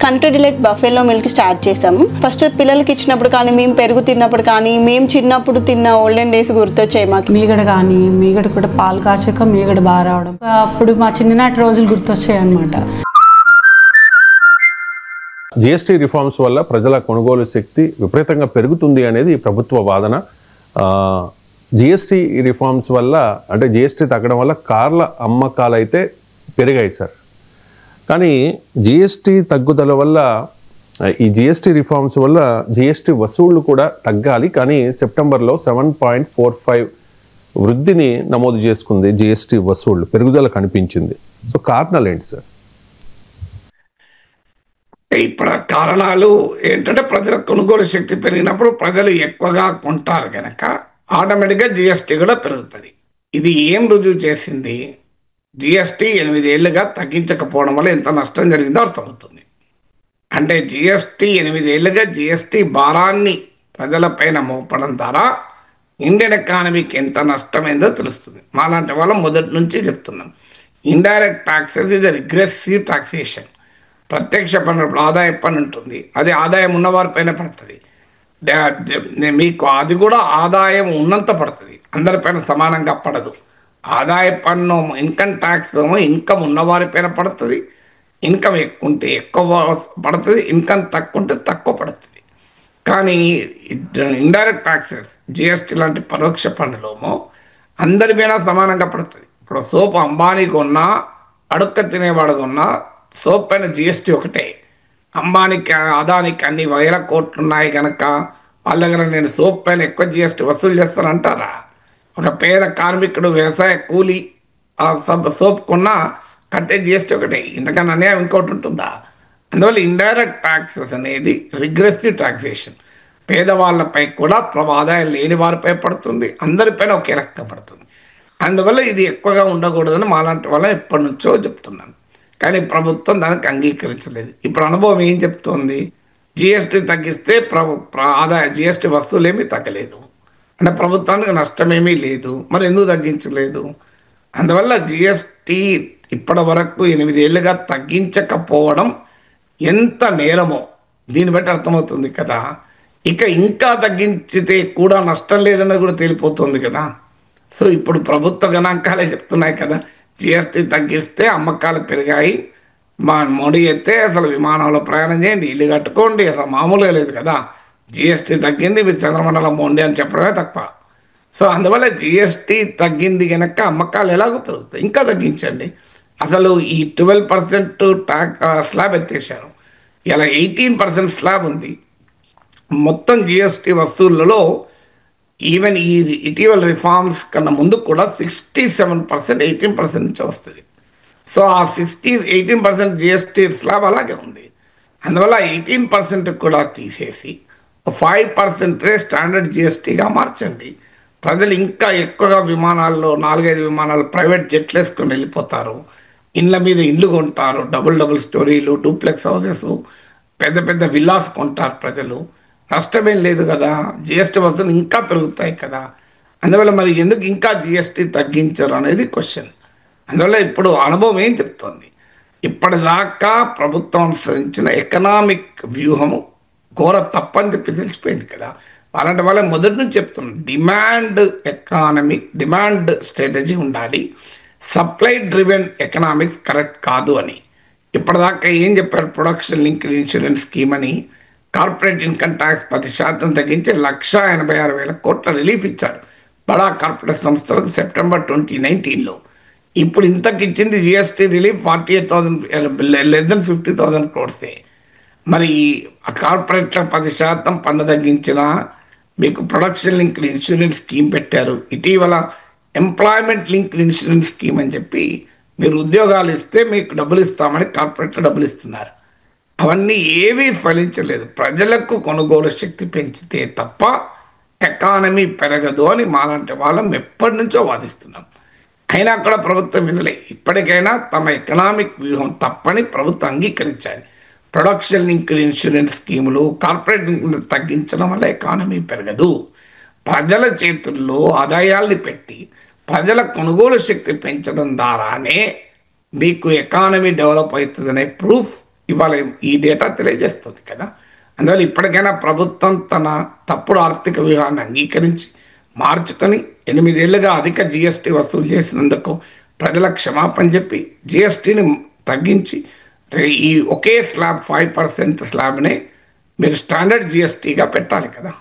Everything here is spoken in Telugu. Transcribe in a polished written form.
Country delight buffalo milk start చేసాము. ఫస్ట్ పిల్లలకి ఇచ్చినప్పుడు కానీ, మేము పెరుగు తిన్నప్పుడు కానీ, మేము చిన్నప్పుడు తిన్న ఓల్డెన్ డేస్ గుర్తొచ్చాయి మాకు. మీగడ కూడా పాలు కాచాక మీగడ బాగా రావడం, అప్పుడు మా చిన్ననాటి రోజులు గుర్తొచ్చాయి అన్నమాట. జిఎస్టీ రిఫార్మ్స్ వల్ల ప్రజల కొనుగోలు శక్తి విపరీతంగా పెరుగుతుంది అనేది ప్రభుత్వ వాదన. జిఎస్టీ రిఫార్మ్స్ వల్ల, అంటే జిఎస్టీ తగ్గడం వల్ల కార్ల అమ్మకాలు అయితే పెరిగాయి సార్. కానీ జిఎస్టీ తగ్గుదల వల్ల, ఈ జిఎస్టీ రిఫార్మ్స్ వల్ల జిఎస్టీ వసూళ్లు కూడా తగ్గాలి. కానీ సెప్టెంబర్లో 7.45 వృద్ధిని నమోదు చేసుకుంది జిఎస్టీ వసూళ్లు, పెరుగుదల కనిపించింది. సో కారణాలు ఏంటి సార్? ఇప్పుడు కారణాలు ఏంటంటే, ప్రజల కొనుగోలు శక్తి పెరిగినప్పుడు ప్రజలు ఎక్కువగా కొంటారు కనుక ఆటోమేటిక్గా జిఎస్టీ కూడా పెరుగుతుంది. ఇది ఏం రుజువు చేసింది? జిఎస్టీ 8 ఏళ్ళుగా తగ్గించకపోవడం వల్ల ఎంత నష్టం జరిగిందో అర్థమవుతుంది. అంటే జిఎస్టీ 8 ఏళ్ళుగా జిఎస్టీ భారాన్ని ప్రజలపైన మోపడం ద్వారా ఇండియన్ ఎకానమీకి ఎంత నష్టమైందో తెలుస్తుంది. మాలాంటి వాళ్ళం మొదటి నుంచి చెప్తున్నాం, ఇండైరెక్ట్ ట్యాక్సెస్ ఇది రిగ్రెసివ్ టాక్సేషన్. ప్రత్యక్ష పన్ను, ఆదాయ పన్ను ఉంటుంది, అది ఆదాయం ఉన్నవారిపైన పడుతుంది. మీకు అది కూడా ఆదాయం ఉన్నంత పడుతుంది, అందరిపైన సమానంగా పడదు. ఆదాయ పన్ను, ఇన్కమ్ ట్యాక్స్ ఇన్కమ్ ఉన్నవారిపైన పడుతుంది, ఇన్కమ్ ఎక్కువ ఉంటే ఎక్కువ పడుతుంది, ఇన్కమ్ తక్కువ ఉంటే తక్కువ పడుతుంది. కానీ ఇండైరెక్ట్ ట్యాక్సెస్, జిఎస్టీ లాంటి పరోక్ష పన్నులేమో అందరిపైన సమానంగా పడుతుంది. ఇప్పుడు సోపు అంబానీ కొన్నా, అడుక్క తినేవాడు కొన్నా సోప్ పైన జిఎస్టీ ఒకటే. అంబానీకి, అదానికి అన్ని వేల కోట్లు ఉన్నాయి కనుక వాళ్ళ దగ్గర నేను సోప్ పైన ఎక్కువ జిఎస్టీ వసూలు చేస్తానంటారా? ఒక పేద కార్మికుడు, వ్యవసాయ కూలి సోప్ కొన్నా కట్టే జిఎస్టీ ఒకటే, ఇంతకన్నా అన్యాయం ఇంకోటి ఉంటుందా? అందువల్ల ఇండైరెక్ట్ ట్యాక్సెస్ అనేది రిగ్రెసివ్ టాక్సేషన్. పేదవాళ్ళపై కూడా ఆదాయం లేని వారిపై పడుతుంది, అందరిపైన ఒకే రకంగా పడుతుంది. అందువల్ల ఇది ఎక్కువగా ఉండకూడదని మాలాంటి వాళ్ళం ఎప్పటి నుంచో చెప్తున్నాను. కానీ ప్రభుత్వం దానికి అంగీకరించలేదు. ఇప్పుడు అనుభవం ఏం చెప్తోంది? జిఎస్టీ తగ్గిస్తే ఆదాయ జిఎస్టీ వస్తువులు ఏమీ తగ్గలేదు, అంటే ప్రభుత్వానికి నష్టమేమీ లేదు. మరి ఎందుకు తగ్గించలేదు? అందువల్ల జిఎస్టీ ఇప్పటి వరకు 8 ఏళ్ళుగా తగ్గించకపోవడం ఎంత నేరమో దీన్ని బట్టి అర్థమవుతుంది కదా. ఇక ఇంకా తగ్గించితే కూడా నష్టం లేదన్నది కూడా తేలిపోతుంది కదా. సో ఇప్పుడు ప్రభుత్వ గణాంకాలే చెప్తున్నాయి కదా, జిఎస్టీ తగ్గిస్తే అమ్మకాలు పెరిగాయి. మోడీ అయితే అసలు విమానంలో ప్రయాణం చేయండి, ఇల్లు కట్టుకోండి, అసలు మామూలుగా లేదు కదా. జిఎస్టీ తగ్గింది, మీరు చంద్రమండలం పోండి అని చెప్పడమే తక్కువ. సో అందువల్ల జిఎస్టీ తగ్గింది కనుక అమ్మకాలు ఎలాగో పెరుగుతాయి. ఇంకా తగ్గించండి. అసలు ఈ 12% స్లాబ్ ఎత్తేసారు, ఇలా 18% స్లాబ్ ఉంది. మొత్తం జిఎస్టీ వసూళ్లలో ఈవెన్ ఈ ఇటీవల రిఫార్మ్స్ కన్నా ముందు కూడా 67% 18% నుంచి వస్తుంది. సో ఆ 18% జిఎస్టీ స్లాబ్ అలాగే ఉంది. అందువల్ల 18% కూడా తీసేసి 5% స్టాండర్డ్ జిఎస్టీగా మార్చండి. ప్రజలు ఇంకా ఎక్కువగా విమానాల్లో 4-5 విమానాలు ప్రైవేట్ జెట్లు వేసుకొని వెళ్ళిపోతారు, ఇళ్ళ మీద ఇల్లు కొంటారు, డబుల్ స్టోరీలు, డూప్లెక్స్ హౌసెస్, పెద్ద పెద్ద విల్లాస్ కొంటారు ప్రజలు. నష్టమేం లేదు కదా, జిఎస్టీ వసూలు ఇంకా పెరుగుతాయి కదా. అందువల్ల మరి ఎందుకు ఇంకా జిఎస్టీ తగ్గించరు అనేది క్వశ్చన్. అందువల్ల ఇప్పుడు అనుభవం ఏం చెప్తోంది? ఇప్పటిదాకా ప్రభుత్వం అనుసరించిన ఎకనామిక్ వ్యూహము ఘోర తప్పని చెప్పి తెలిసిపోయింది కదా. అలాంటి వాళ్ళ మొదటి నుంచి చెప్తున్నాం, డిమాండ్ స్ట్రాటజీ ఉండాలి, సప్లై డ్రివెన్ ఎకనామిక్స్ కరెక్ట్ కాదు అని. ఇప్పటిదాకా ఏం చెప్పారు? ప్రొడక్షన్ లింక్డ్ ఇన్సూరెన్స్ స్కీమ్ అని, కార్పొరేట్ ఇన్కమ్ ట్యాక్స్ 10% తగ్గించి 1,86,000 కోట్ల రిలీఫ్ ఇచ్చారు బడా కార్పొరేట్ సంస్థలకు సెప్టెంబర్ 2019లో. ఇప్పుడు ఇంతకు ఇచ్చింది GST relief 48,000, less than 50,000 crores. మరి కార్పొరేట్లకు 10% పన్ను తగ్గించిన, మీకు ప్రొడక్షన్ లింక్డ్ ఇన్సూరెన్స్ స్కీమ్ పెట్టారు. ఇటీవల ఎంప్లాయ్మెంట్ లింక్డ్ ఇన్సూరెన్స్ స్కీమ్ అని చెప్పి మీరు ఉద్యోగాలు ఇస్తే మీకు డబ్బులు ఇస్తామని కార్పొరేట్లో డబ్బులు ఇస్తున్నారు. అవన్నీ ఏవీ ఫలించలేదు. ప్రజలకు కొనుగోలు శక్తి పెంచితే తప్ప ఎకానమీ పెరగదు అని మాలాంటి వాళ్ళం ఎప్పటి నుంచో వాదిస్తున్నాం. అయినా కూడా ప్రభుత్వం వినలే. ఇప్పటికైనా తమ ఎకనామిక్ వ్యూహం తప్పని ప్రభుత్వం అంగీకరించాలి. ప్రొడక్షన్ లింక్డ్ ఇన్సూరెన్స్ స్కీములు, కార్పొరేట్ తగ్గించడం వల్ల ఎకానమీ పెరగదు. ప్రజల చేతుల్లో ఆదాయాల్ని పెట్టి ప్రజల కొనుగోలు శక్తి పెంచడం ద్వారానే మీకు ఎకానమీ డెవలప్ అవుతుందనే ప్రూఫ్ ఇవాళ ఈ డేటా తెలియజేస్తుంది కదా. అందువల్ల ఇప్పటికైనా ప్రభుత్వం తన తప్పుడు ఆర్థిక వ్యూహాన్ని అంగీకరించి మార్చుకొని 8 ఏళ్ళుగా అధిక జిఎస్టీ వసూలు చేసినందుకు ప్రజలకు క్షమాపణ చెప్పి జిఎస్టీని తగ్గించి ఈ ఒకే స్లాబ్ 5% స్లాబ్నే మీరు స్టాండర్డ్ జిఎస్టీగా పెట్టాలి కదా.